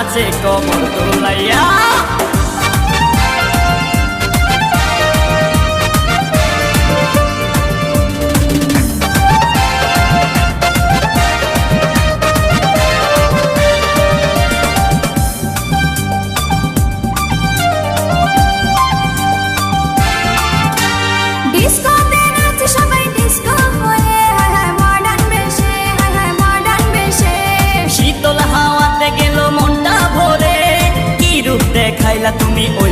নাচে কমর দোলাইয়া। শীতল হাওয়াতে গেল মনটা ভরে, কি রূপ দেখাইলা তুমি ওই